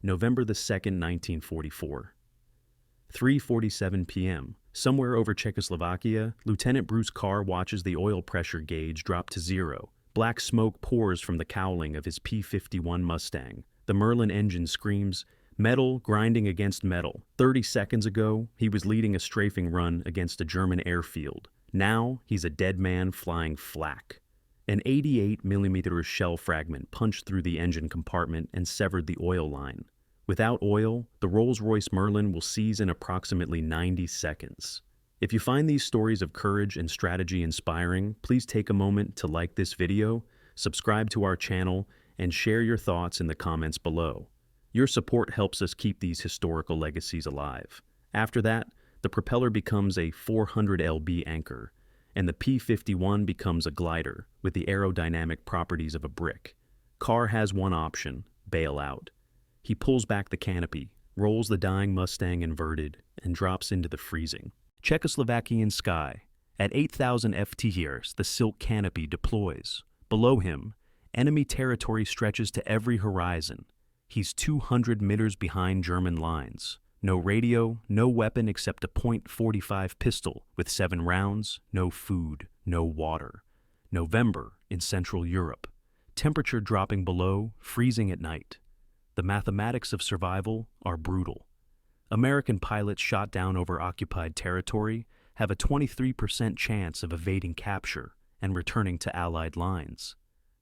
November the 2nd, 1944. 3:47 p.m. Somewhere over Czechoslovakia, Lieutenant Bruce Carr watches the oil pressure gauge drop to zero. Black smoke pours from the cowling of his P-51 Mustang. The Merlin engine screams, metal grinding against metal. 30 seconds ago, he was leading a strafing run against a German airfield. Now, he's a dead man flying flak. An 88mm shell fragment punched through the engine compartment and severed the oil line. Without oil, the Rolls-Royce Merlin will seize in approximately 90 seconds. If you find these stories of courage and strategy inspiring, please take a moment to like this video, subscribe to our channel, and share your thoughts in the comments below. Your support helps us keep these historical legacies alive. After that, the propeller becomes a 400 lb anchor, and the P-51 becomes a glider with the aerodynamic properties of a brick. Carr has one option: bail out. He pulls back the canopy, rolls the dying Mustang inverted, and drops into the freezing Czechoslovakian sky. At 8,000 ft, the silk canopy deploys. Below him, enemy territory stretches to every horizon. He's 200 meters behind German lines. No radio, no weapon except a .45 pistol with 7 rounds, no food, no water. November in Central Europe. Temperature dropping below, freezing at night. The mathematics of survival are brutal. American pilots shot down over occupied territory have a 23% chance of evading capture and returning to Allied lines.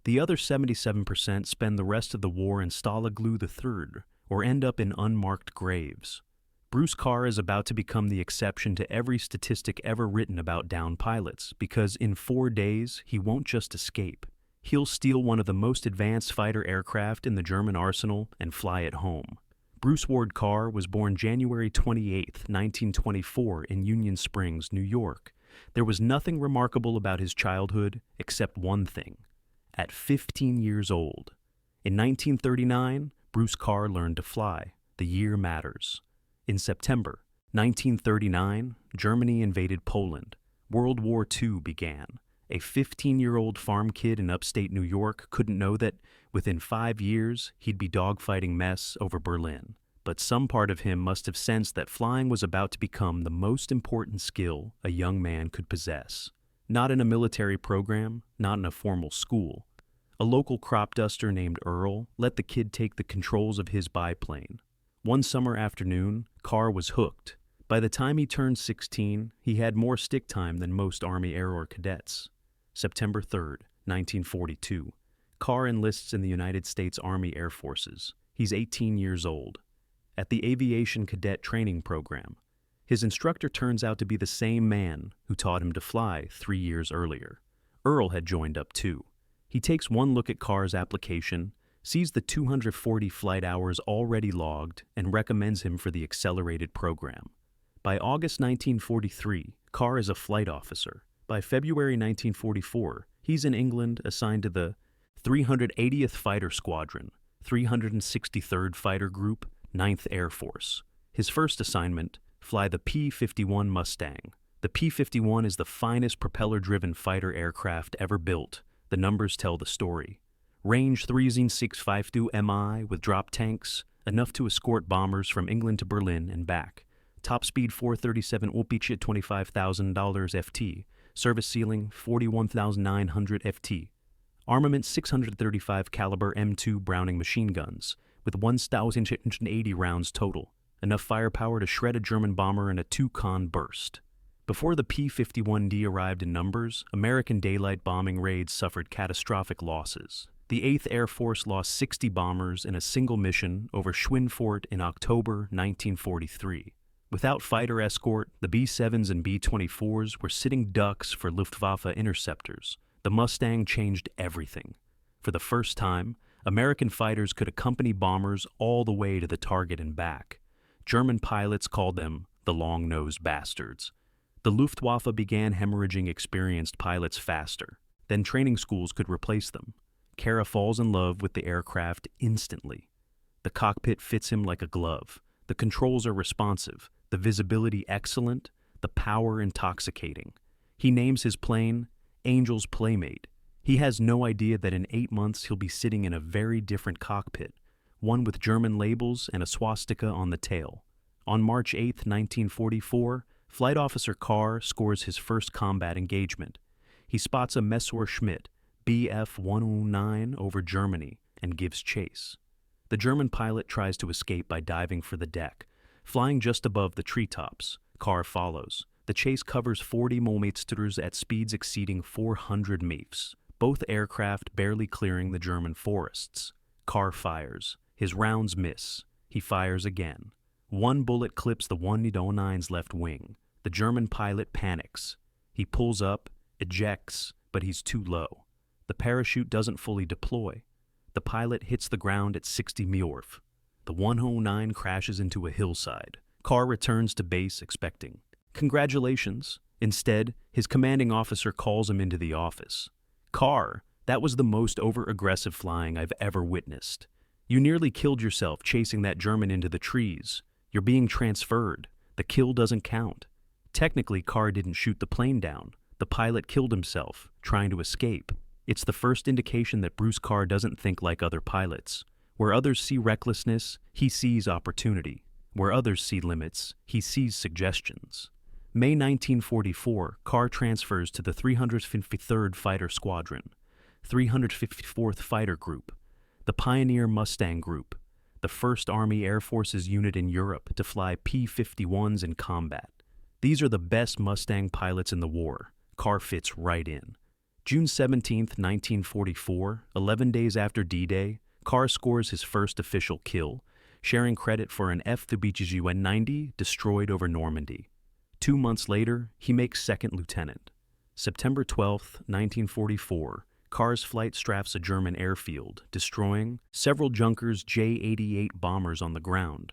The other 77% spend the rest of the war in Stalag III or end up in unmarked graves. Bruce Carr is about to become the exception to every statistic ever written about downed pilots because in 4 days he won't just escape. He'll steal one of the most advanced fighter aircraft in the German arsenal and fly it home. Bruce Ward Carr was born January 28, 1924 in Union Springs, New York. There was nothing remarkable about his childhood except one thing. At 15 years old, in 1939, Bruce Carr learned to fly. The year matters. In September 1939, Germany invaded Poland. World War II began. A 15-year-old farm kid in upstate New York couldn't know that within 5 years he'd be dogfighting mess over Berlin. But some part of him must have sensed that flying was about to become the most important skill a young man could possess. Not in a military program, not in a formal school. A local crop duster named Earl let the kid take the controls of his biplane. One summer afternoon, Carr was hooked. By the time he turned 16, he had more stick time than most Army Air Corps cadets. September 3, 1942. Carr enlists in the United States Army Air Forces. He's 18 years old. At the Aviation Cadet Training Program, his instructor turns out to be the same man who taught him to fly 3 years earlier. Earl had joined up too. He takes one look at Carr's application, sees the 240 flight hours already logged, and recommends him for the accelerated program. By August 1943, Carr is a flight officer. By February 1944, he's in England assigned to the 380th Fighter Squadron, 363rd Fighter Group, 9th Air Force. His first assignment, fly the P-51 Mustang. The P-51 is the finest propeller-driven fighter aircraft ever built. The numbers tell the story. Range 3652 Mi with drop tanks, enough to escort bombers from England to Berlin and back. Top speed 437 upc at $25,000 FT. Service ceiling 41,900 FT. Armament 635 caliber M2 Browning machine guns with 1,080 rounds total. Enough firepower to shred a German bomber in a 2-con burst. Before the P-51D arrived in numbers, American daylight bombing raids suffered catastrophic losses. The 8th Air Force lost 60 bombers in a single mission over Schweinfurt in October 1943. Without fighter escort, the B-7s and B-24s were sitting ducks for Luftwaffe interceptors. The Mustang changed everything. For the first time, American fighters could accompany bombers all the way to the target and back. German pilots called them the long-nosed bastards. The Luftwaffe began hemorrhaging experienced pilots faster. Then training schools could replace them. Kara falls in love with the aircraft instantly. The cockpit fits him like a glove. The controls are responsive, the visibility excellent, the power intoxicating. He names his plane Angel's Playmate. He has no idea that in 8 months he'll be sitting in a very different cockpit, one with German labels and a swastika on the tail. On March 8, 1944, Flight Officer Carr scores his first combat engagement. He spots a Messerschmitt Bf 109 over Germany and gives chase. The German pilot tries to escape by diving for the deck. Flying just above the treetops, Carr follows. The chase covers 40 mm at speeds exceeding 400 mph, both aircraft barely clearing the German forests. Carr fires. His rounds miss. He fires again. One bullet clips the 109's left wing. The German pilot panics. He pulls up, ejects, but he's too low. The parachute doesn't fully deploy. The pilot hits the ground at 60 Mjorf. The 109 crashes into a hillside. Carr returns to base expecting congratulations. Instead, his commanding officer calls him into the office. Carr, that was the most over-aggressive flying I've ever witnessed. You nearly killed yourself chasing that German into the trees. You're being transferred. The kill doesn't count. Technically, Carr didn't shoot the plane down. The pilot killed himself, trying to escape. It's the first indication that Bruce Carr doesn't think like other pilots. Where others see recklessness, he sees opportunity. Where others see limits, he sees suggestions. May 1944, Carr transfers to the 353rd Fighter Squadron, 354th Fighter Group, the Pioneer Mustang Group, the 1st Army Air Forces unit in Europe to fly P-51s in combat. These are the best Mustang pilots in the war. Carr fits right in. June 17, 1944, 11 days after D-Day, Carr scores his first official kill, sharing credit for an F-90 destroyed over Normandy. 2 months later, he makes second lieutenant. September 12, 1944, Carr's flight strafes a German airfield, destroying several Junkers J-88 bombers on the ground.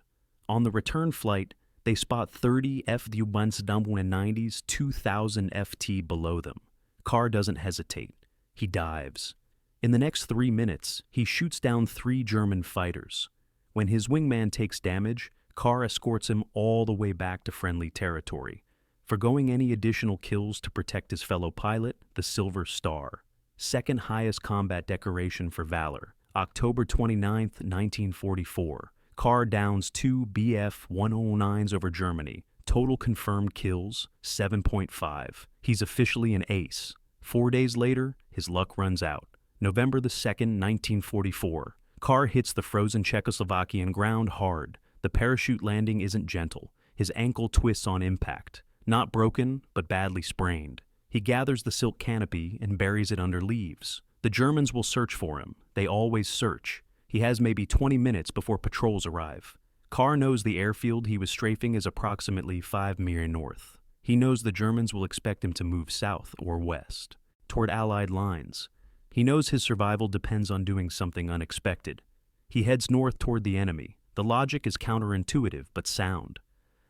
On the return flight, they spot 30 F-90's 2,000 FT below them. Carr doesn't hesitate. He dives. In the next 3 minutes, he shoots down 3 German fighters. When his wingman takes damage, Carr escorts him all the way back to friendly territory, forgoing any additional kills to protect his fellow pilot, the Silver Star. Second highest combat decoration for valor. October 29, 1944. Carr downs 2 Bf 109s over Germany. Total confirmed kills, 7.5. He's officially an ace. 4 days later, his luck runs out. November 2, 1944. Carr hits the frozen Czechoslovakian ground hard. The parachute landing isn't gentle. His ankle twists on impact. Not broken, but badly sprained. He gathers the silk canopy and buries it under leaves. The Germans will search for him. They always search. He has maybe 20 minutes before patrols arrive. Carr knows the airfield he was strafing is approximately 5 mi north. He knows the Germans will expect him to move south or west, toward Allied lines. He knows his survival depends on doing something unexpected. He heads north toward the enemy. The logic is counterintuitive but sound.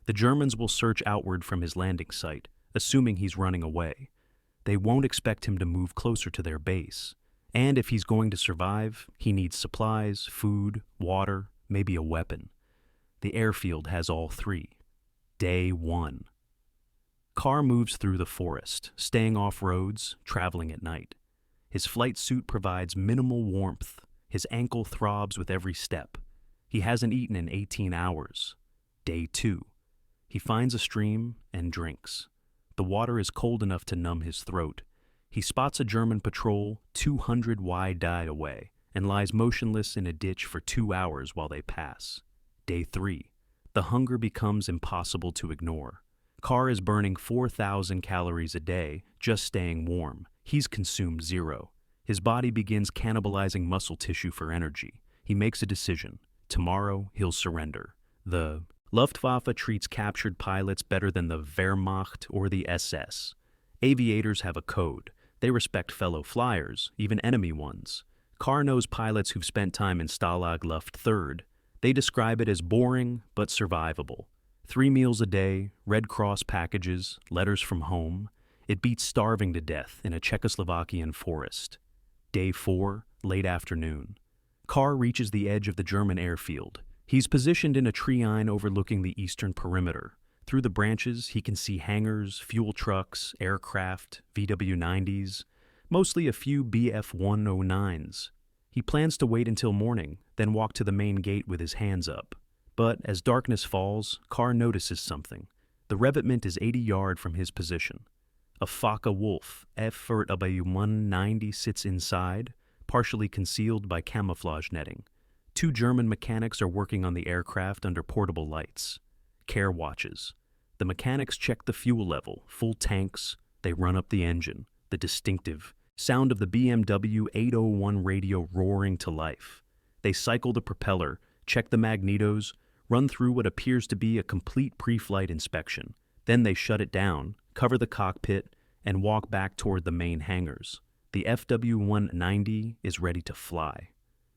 The Germans will search outward from his landing site, assuming he's running away. They won't expect him to move closer to their base. And if he's going to survive, he needs supplies, food, water, maybe a weapon. The airfield has all 3. Day 1. Carr moves through the forest, staying off roads, traveling at night. His flight suit provides minimal warmth. His ankle throbs with every step. He hasn't eaten in 18 hours. Day 2. He finds a stream and drinks. The water is cold enough to numb his throat. He spots a German patrol 200 wide away and lies motionless in a ditch for 2 hours while they pass. Day 3. The hunger becomes impossible to ignore. Carr is burning 4,000 calories a day, just staying warm. He's consumed 0. His body begins cannibalizing muscle tissue for energy. He makes a decision. Tomorrow, he'll surrender. The Luftwaffe treats captured pilots better than the Wehrmacht or the SS. Aviators have a code. They respect fellow flyers, even enemy ones. Carr knows pilots who've spent time in Stalag Luft 3rd. They describe it as boring but survivable. 3 meals a day, Red Cross packages, letters from home. It beats starving to death in a Czechoslovakian forest. Day 4, late afternoon. Carr reaches the edge of the German airfield. He's positioned in a treeline overlooking the eastern perimeter. Through the branches, he can see hangars, fuel trucks, aircraft, VW-90s, mostly a few Bf-109s. He plans to wait until morning, then walk to the main gate with his hands up. But as darkness falls, Carr notices something. The revetment is 80 yards from his position. A Focke-Wulf F-190 sits inside, partially concealed by camouflage netting. 2 German mechanics are working on the aircraft under portable lights. Carr watches. The mechanics check the fuel level, full tanks. They run up the engine, the distinctive sound of the BMW 801 radio roaring to life. They cycle the propeller, check the magnetos, run through what appears to be a complete pre-flight inspection. Then they shut it down, cover the cockpit, and walk back toward the main hangars. The FW-190 is ready to fly.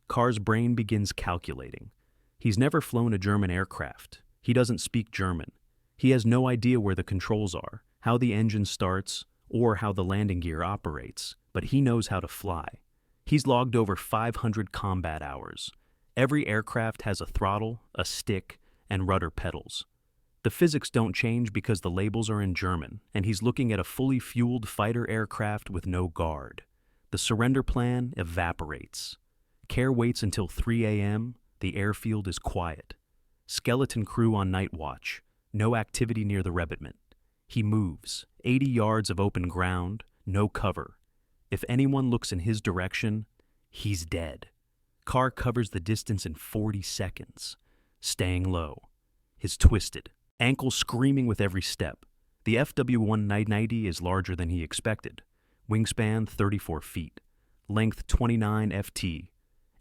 Carr's brain begins calculating. He's never flown a German aircraft. He doesn't speak German. He has no idea where the controls are, how the engine starts, or how the landing gear operates, but he knows how to fly. He's logged over 500 combat hours. Every aircraft has a throttle, a stick, and rudder pedals. The physics don't change because the labels are in German, and he's looking at a fully fueled fighter aircraft with no guard. The surrender plan evaporates. Carr waits until 3 a.m. The airfield is quiet. Skeleton crew on night watch. No activity near the revetment. He moves. 80 yards of open ground. No cover. If anyone looks in his direction, he's dead. Carr covers the distance in 40 seconds. Staying low. His twisted. Ankle screaming with every step. The FW-190 is larger than he expected. Wingspan 34 feet. Length 29 ft.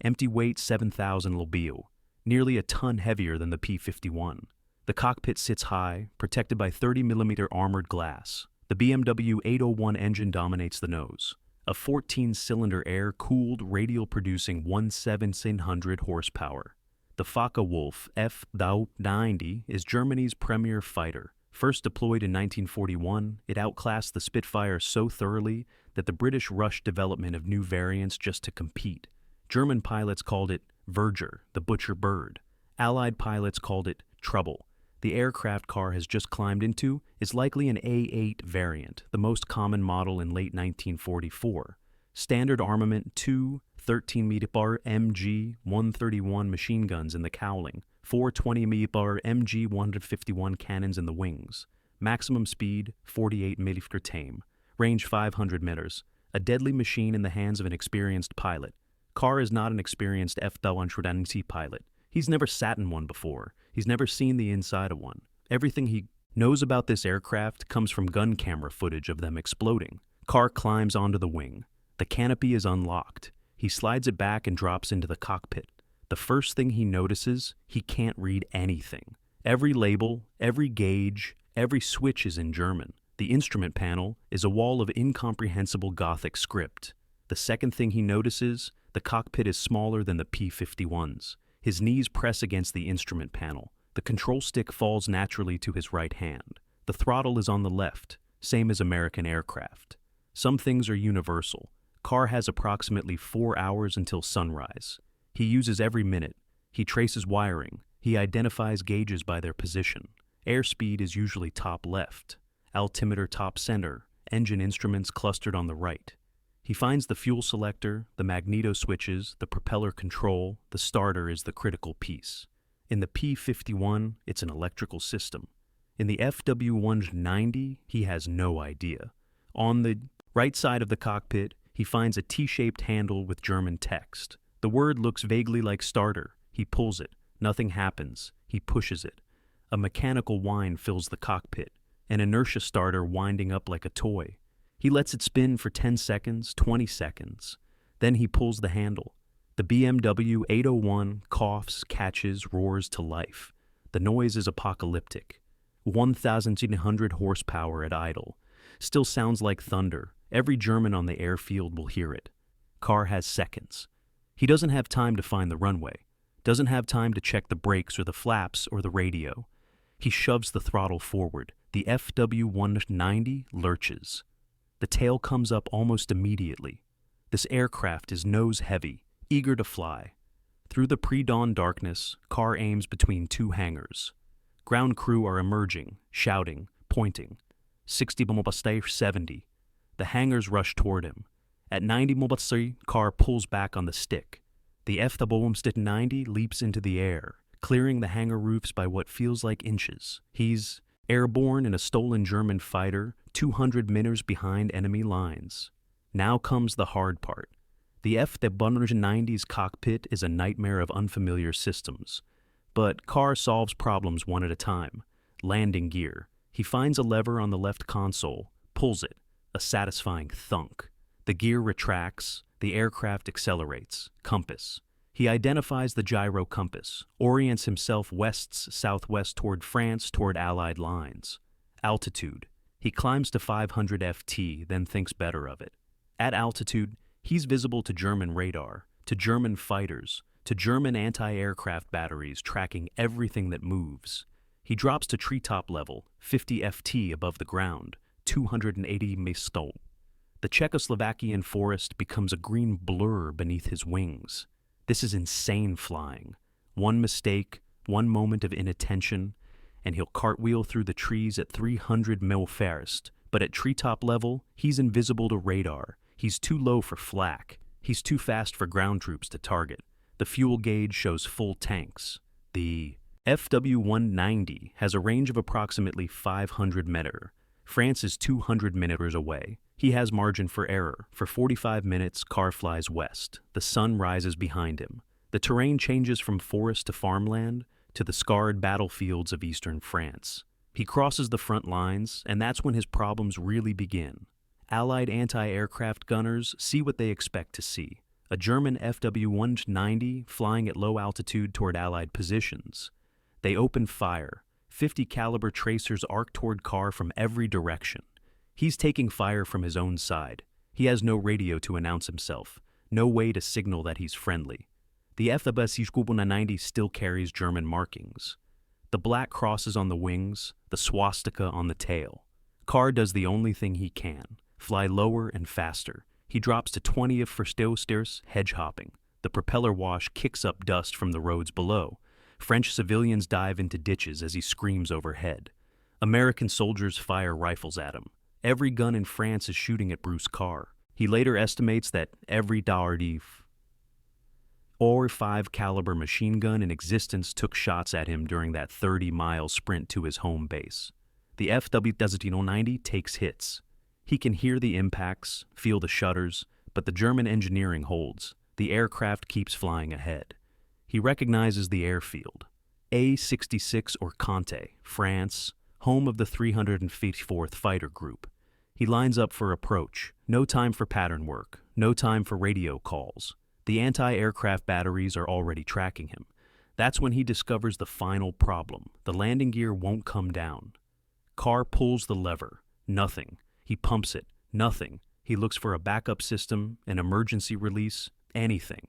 Empty weight 7,000 lbio. Nearly a ton heavier than the P-51. The cockpit sits high, protected by 30mm armored glass. The BMW 801 engine dominates the nose. A 14-cylinder air-cooled, radial-producing 1700 horsepower. The Focke-Wulf F-90 is Germany's premier fighter. First deployed in 1941, it outclassed the Spitfire so thoroughly that the British rushed development of new variants just to compete. German pilots called it Verger, the butcher bird. Allied pilots called it Trouble. The aircraft Carr has just climbed into is likely an A8 variant, the most common model in late 1944. Standard armament 2 13mm MG-131 machine guns in the cowling, 4 20mm MG-151 cannons in the wings. Maximum speed 48mm tame. Range 500 meters. A deadly machine in the hands of an experienced pilot. Carr is not an experienced F-190 pilot. He's never sat in one before. He's never seen the inside of one. Everything he knows about this aircraft comes from gun camera footage of them exploding. Carr climbs onto the wing. The canopy is unlocked. He slides it back and drops into the cockpit. The first thing he notices, he can't read anything. Every label, every gauge, every switch is in German. The instrument panel is a wall of incomprehensible Gothic script. The second thing he notices, the cockpit is smaller than the P-51's. His knees press against the instrument panel. The control stick falls naturally to his right hand. The throttle is on the left, same as American aircraft. Some things are universal. Carr has approximately 4 hours until sunrise. He uses every minute. He traces wiring. He identifies gauges by their position. Airspeed is usually top left. Altimeter top center. Engine instruments clustered on the right. He finds the fuel selector, the magneto switches, the propeller control. The starter is the critical piece. In the P-51, it's an electrical system. In the FW-190, he has no idea. On the right side of the cockpit, he finds a T-shaped handle with German text. The word looks vaguely like starter. He pulls it. Nothing happens. He pushes it. A mechanical whine fills the cockpit, an inertia starter winding up like a toy. He lets it spin for 10 seconds, 20 seconds. Then he pulls the handle. The BMW 801 coughs, catches, roars to life. The noise is apocalyptic. 1,800 horsepower at idle. Still sounds like thunder. Every German on the airfield will hear it. Carr has seconds. He doesn't have time to find the runway. Doesn't have time to check the brakes or the flaps or the radio. He shoves the throttle forward. The FW-190 lurches. The tail comes up almost immediately. This aircraft is nose-heavy, eager to fly. Through the pre-dawn darkness, Carr aims between 2 hangars. Ground crew are emerging, shouting, pointing. 60 km/h, 70. The hangars rush toward him. At 90 km/h, Carr pulls back on the stick. The F-190 leaps into the air, clearing the hangar roofs by what feels like inches. He's airborne in a stolen German fighter, 200 meters behind enemy lines. Now comes the hard part. The F-190's cockpit is a nightmare of unfamiliar systems. But Carr solves problems one at a time. Landing gear. He finds a lever on the left console, pulls it, a satisfying thunk. The gear retracts, the aircraft accelerates. Compass. He identifies the gyro compass, orients himself west-southwest toward France, toward Allied lines. Altitude. He climbs to 500 FT, then thinks better of it. At altitude, he's visible to German radar, to German fighters, to German anti-aircraft batteries tracking everything that moves. He drops to treetop level, 50 FT above the ground, 280 Mistol. The Czechoslovakian forest becomes a green blur beneath his wings. This is insane flying. One mistake, one moment of inattention, and he'll cartwheel through the trees at 300 mil first. But at treetop level, he's invisible to radar. He's too low for flak. He's too fast for ground troops to target. The fuel gauge shows full tanks. The FW-190 has a range of approximately 500 meters. France is 200 meters away. He has margin for error. For 45 minutes, Carr flies west. The sun rises behind him. The terrain changes from forest to farmland to the scarred battlefields of eastern France. He crosses the front lines, and that's when his problems really begin. Allied anti-aircraft gunners see what they expect to see. A German FW-190 flying at low altitude toward Allied positions. They open fire. 50 caliber tracers arc toward Carr from every direction. He's taking fire from his own side. He has no radio to announce himself, no way to signal that he's friendly. The F-190 still carries German markings. The black crosses on the wings, the swastika on the tail. Carr does the only thing he can, fly lower and faster. He drops to 20 of Verstoßsters, hedge hopping. The propeller wash kicks up dust from the roads below. French civilians dive into ditches as he screams overhead. American soldiers fire rifles at him. Every gun in France is shooting at Bruce Carr. He later estimates that every Dardy or 5 caliber machine gun in existence took shots at him during that 30-mile sprint to his home base. The FW-190 takes hits. He can hear the impacts, feel the shudders, but the German engineering holds. The aircraft keeps flying ahead. He recognizes the airfield. A-66 or Conte, France, home of the 354th Fighter Group. He lines up for approach. No time for pattern work. No time for radio calls. The anti-aircraft batteries are already tracking him. That's when he discovers the final problem. The landing gear won't come down. Carr pulls the lever. Nothing. He pumps it. Nothing. He looks for a backup system, an emergency release, anything.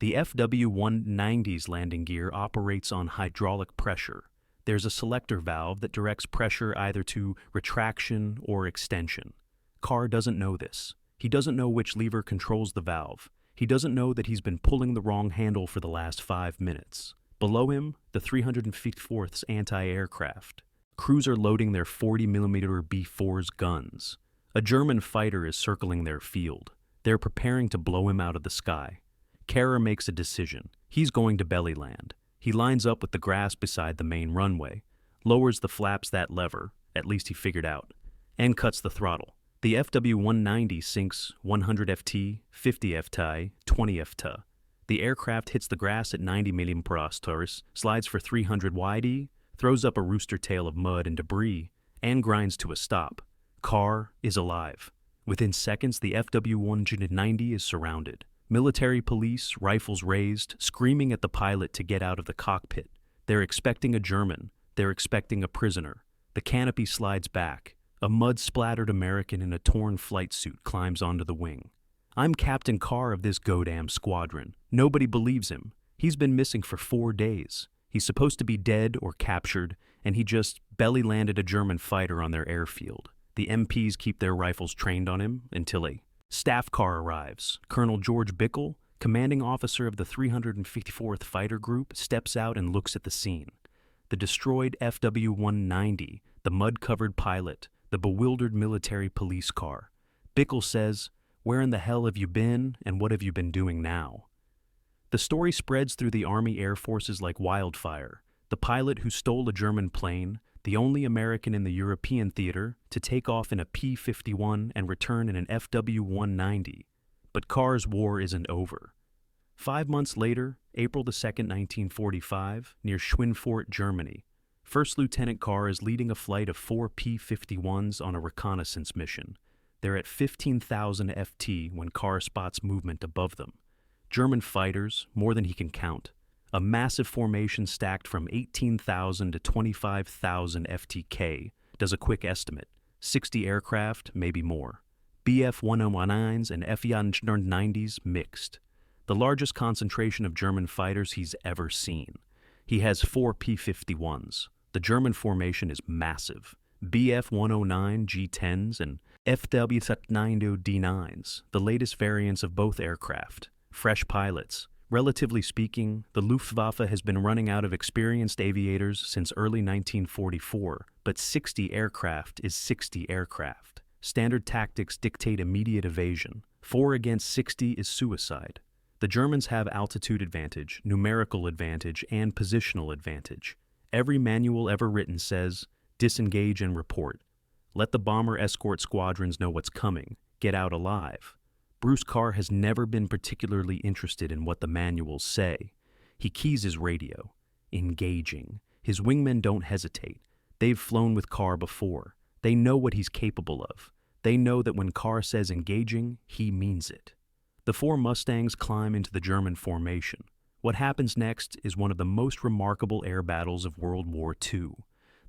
The FW-190's landing gear operates on hydraulic pressure. There's a selector valve that directs pressure either to retraction or extension. Carr doesn't know this. He doesn't know which lever controls the valve. He doesn't know that he's been pulling the wrong handle for the last 5 minutes. Below him, the 354th's anti-aircraft. Crews are loading their 40mm B-4's guns. A German fighter is circling their field. They're preparing to blow him out of the sky. Carr makes a decision. He's going to belly land. He lines up with the grass beside the main runway, lowers the flaps that lever, at least he figured out, and cuts the throttle. The FW-190 sinks 100 FT, 50 FT, 20 FT. The aircraft hits the grass at 90 mm/h, slides for 300 YD, throws up a rooster tail of mud and debris, and grinds to a stop. Carr is alive. Within seconds, the FW-190 is surrounded. Military police, rifles raised, screaming at the pilot to get out of the cockpit. They're expecting a German. They're expecting a prisoner. The canopy slides back. A mud-splattered American in a torn flight suit climbs onto the wing. I'm Captain Carr of this godam squadron. Nobody believes him. He's been missing for 4 days. He's supposed to be dead or captured, and he just belly-landed a German fighter on their airfield. The MPs keep their rifles trained on him until a staff car arrives. Colonel George Bickle, commanding officer of the 354th Fighter Group, steps out and looks at the scene. The destroyed FW-190, the mud-covered pilot, the bewildered military police car. Bickle says, "Where in the hell have you been, and what have you been doing now?" The story spreads through the Army Air Forces like wildfire. The pilot who stole a German plane, the only American in the European theater to take off in a P-51 and return in an FW-190. But Carr's war isn't over. 5 months later, April 2, 1945, near Schweinfurt, Germany, First Lieutenant Carr is leading a flight of 4 P-51s on a reconnaissance mission. They're at 15,000 FT when Carr spots movement above them. German fighters, more than he can count. A massive formation stacked from 18,000 to 25,000 FTK, does a quick estimate. 60 aircraft, maybe more. Bf-109s and F-190s mixed. The largest concentration of German fighters he's ever seen. He has 4 P-51s. The German formation is massive. Bf-109 G-10s and FW-90 D-9s, the latest variants of both aircraft. Fresh pilots. Relatively speaking, the Luftwaffe has been running out of experienced aviators since early 1944, but 60 aircraft is 60 aircraft. Standard tactics dictate immediate evasion. 4 against 60 is suicide. The Germans have altitude advantage, numerical advantage, and positional advantage. Every manual ever written says, disengage and report. Let the bomber escort squadrons know what's coming. Get out alive. Bruce Carr has never been particularly interested in what the manuals say. He keys his radio. Engaging. His wingmen don't hesitate. They've flown with Carr before. They know what he's capable of. They know that when Carr says engaging, he means it. The 4 Mustangs climb into the German formation. What happens next is one of the most remarkable air battles of World War II.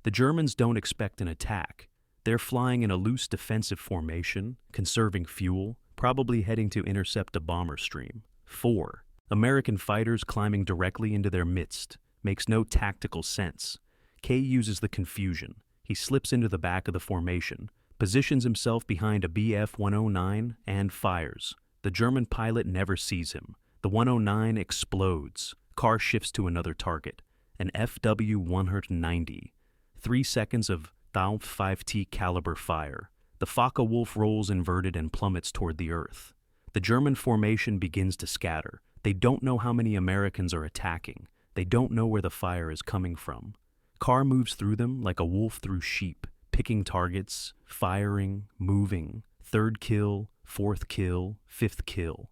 The Germans don't expect an attack. They're flying in a loose defensive formation, conserving fuel, probably heading to intercept a bomber stream. 4 American fighters climbing directly into their midst. Makes no tactical sense. K uses the confusion. He slips into the back of the formation, positions himself behind a Bf-109, and fires. The German pilot never sees him. The 109 explodes. Carr shifts to another target, an FW-190. 3 seconds of .5T caliber fire. The Focke-Wulf rolls inverted and plummets toward the earth. The German formation begins to scatter. They don't know how many Americans are attacking. They don't know where the fire is coming from. Carr moves through them like a wolf through sheep, picking targets, firing, moving. 3rd kill, 4th kill, 5th kill.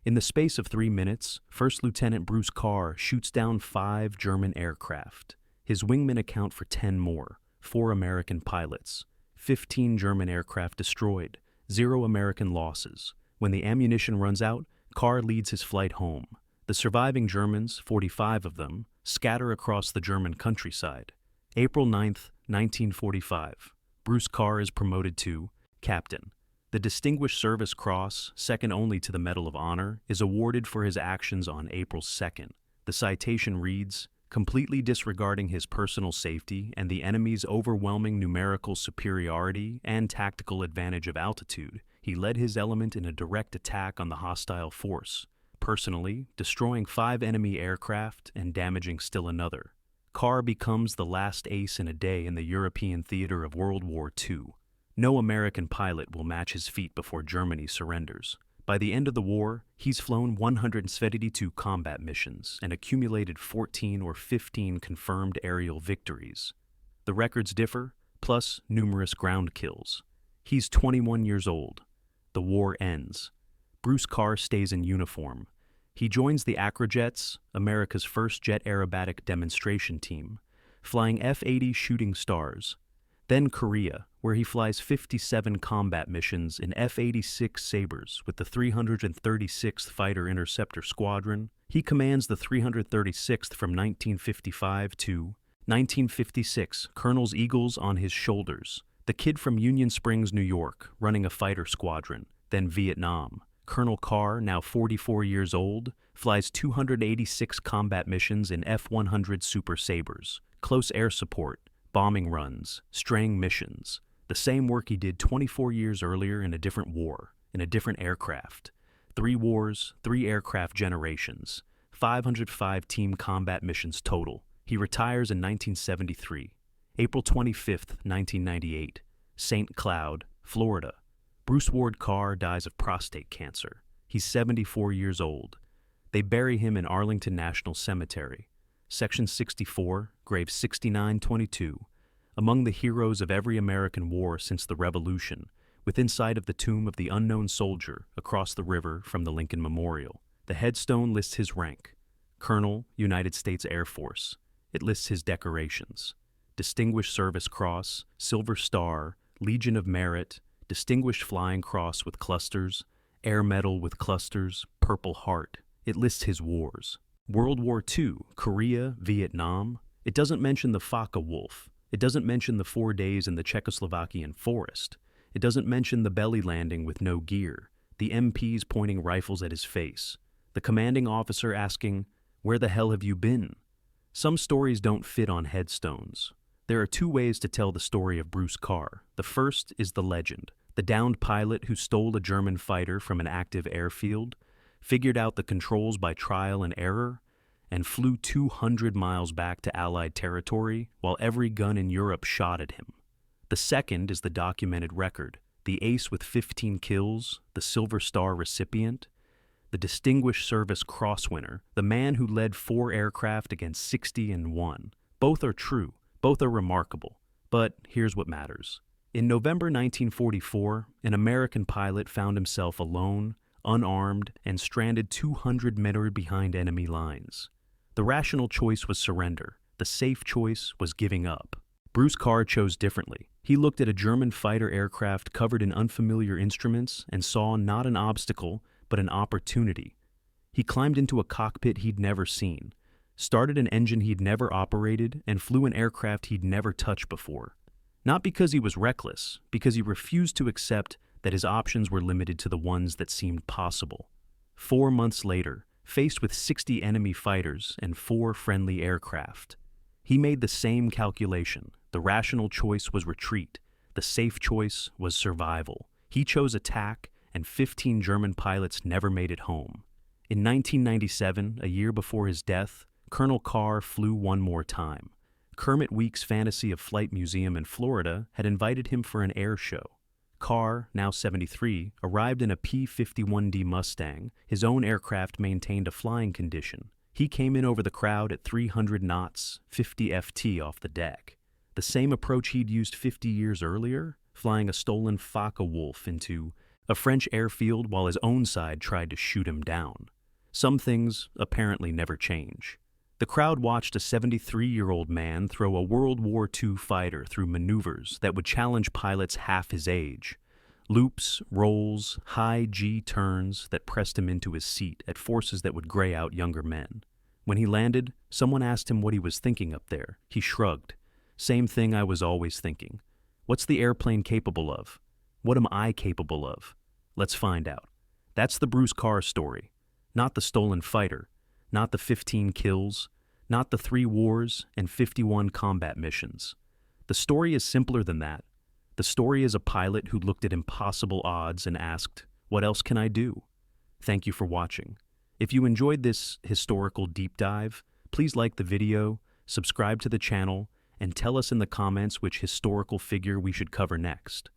In the space of 3 minutes, First Lieutenant Bruce Carr shoots down 5 German aircraft. His wingmen account for 10 more, 4 American pilots. 15 German aircraft destroyed, 0 American losses. When the ammunition runs out, Carr leads his flight home. The surviving Germans, 45 of them, scatter across the German countryside. April 9th, 1945. Bruce Carr is promoted to captain. The Distinguished Service Cross, second only to the Medal of Honor, is awarded for his actions on April 2nd. The citation reads, completely disregarding his personal safety and the enemy's overwhelming numerical superiority and tactical advantage of altitude, he led his element in a direct attack on the hostile force, personally destroying 5 enemy aircraft and damaging still another. Carr becomes the last ace in a day in the European theater of World War II. No American pilot will match his feat before Germany surrenders. By the end of the war, he's flown 172 combat missions and accumulated 14 or 15 confirmed aerial victories. The records differ, plus numerous ground kills. He's 21 years old. The war ends. Bruce Carr stays in uniform. He joins the Acrojets, America's first jet aerobatic demonstration team, flying F-80 Shooting Stars. Then Korea, where he flies 57 combat missions in F-86 Sabres with the 336th Fighter Interceptor Squadron. He commands the 336th from 1955 to 1956, Colonel's Eagles on his shoulders. The kid from Union Springs, New York, running a fighter squadron. Then Vietnam. Colonel Carr, now 44 years old, flies 286 combat missions in F-100 Super Sabres, close air support, bombing runs, straying missions, the same work he did 24 years earlier in a different war, in a different aircraft. 3 wars, 3 aircraft generations, 505 team combat missions total. He retires in 1973. April 25th, 1998, St. Cloud, Florida. Bruce Ward Carr dies of prostate cancer. He's 74 years old. They bury him in Arlington National Cemetery, Section 64, grave 6922, among the heroes of every American war since the Revolution, within sight of the tomb of the unknown soldier across the river from the Lincoln Memorial. The headstone lists his rank: Colonel, United States Air Force. It lists his decorations: Distinguished Service Cross, Silver Star, Legion of Merit, Distinguished Flying Cross with clusters, Air Medal with clusters, Purple Heart. It lists his wars: World War II, Korea, Vietnam. It doesn't mention the Focke-Wulf. It doesn't mention the 4 days in the Czechoslovakian forest. It doesn't mention the belly landing with no gear, the MPs pointing rifles at his face, the commanding officer asking, "Where the hell have you been?" Some stories don't fit on headstones. There are 2 ways to tell the story of Bruce Carr. The first is the legend: the downed pilot who stole a German fighter from an active airfield, figured out the controls by trial and error, and flew 200 miles back to Allied territory while every gun in Europe shot at him. The second is the documented record: the ace with 15 kills, the Silver Star recipient, the Distinguished Service Cross winner, the man who led 4 aircraft against 60 and won. Both are true, both are remarkable, but here's what matters. In November 1944, an American pilot found himself alone, unarmed, and stranded 200 meters behind enemy lines. The rational choice was surrender. The safe choice was giving up. Bruce Carr chose differently. He looked at a German fighter aircraft covered in unfamiliar instruments and saw not an obstacle, but an opportunity. He climbed into a cockpit he'd never seen, started an engine he'd never operated, and flew an aircraft he'd never touched before. Not because he was reckless, because he refused to accept that his options were limited to the ones that seemed possible. 4 months later, faced with 60 enemy fighters and 4 friendly aircraft, he made the same calculation. The rational choice was retreat. The safe choice was survival. He chose attack, and 15 German pilots never made it home. In 1997, a year before his death, Colonel Carr flew one more time. Kermit Week's Fantasy of Flight Museum in Florida had invited him for an air show. Carr, now 73, arrived in a P-51D Mustang. His own aircraft maintained a flying condition. He came in over the crowd at 300 knots, 50 FT off the deck. The same approach he'd used 50 years earlier, flying a stolen Focke-Wulf into a French airfield while his own side tried to shoot him down. Some things apparently never change. The crowd watched a 73-year-old man throw a World War II fighter through maneuvers that would challenge pilots half his age. Loops, rolls, high G turns that pressed him into his seat at forces that would gray out younger men. When he landed, someone asked him what he was thinking up there. He shrugged. Same thing I was always thinking. What's the airplane capable of? What am I capable of? Let's find out. That's the Bruce Carr story. Not the stolen fighter. Not the 15 kills, not the 3 wars and 51 combat missions. The story is simpler than that. The story is a pilot who looked at impossible odds and asked, "What else can I do?" Thank you for watching. If you enjoyed this historical deep dive, please like the video, subscribe to the channel, and tell us in the comments which historical figure we should cover next.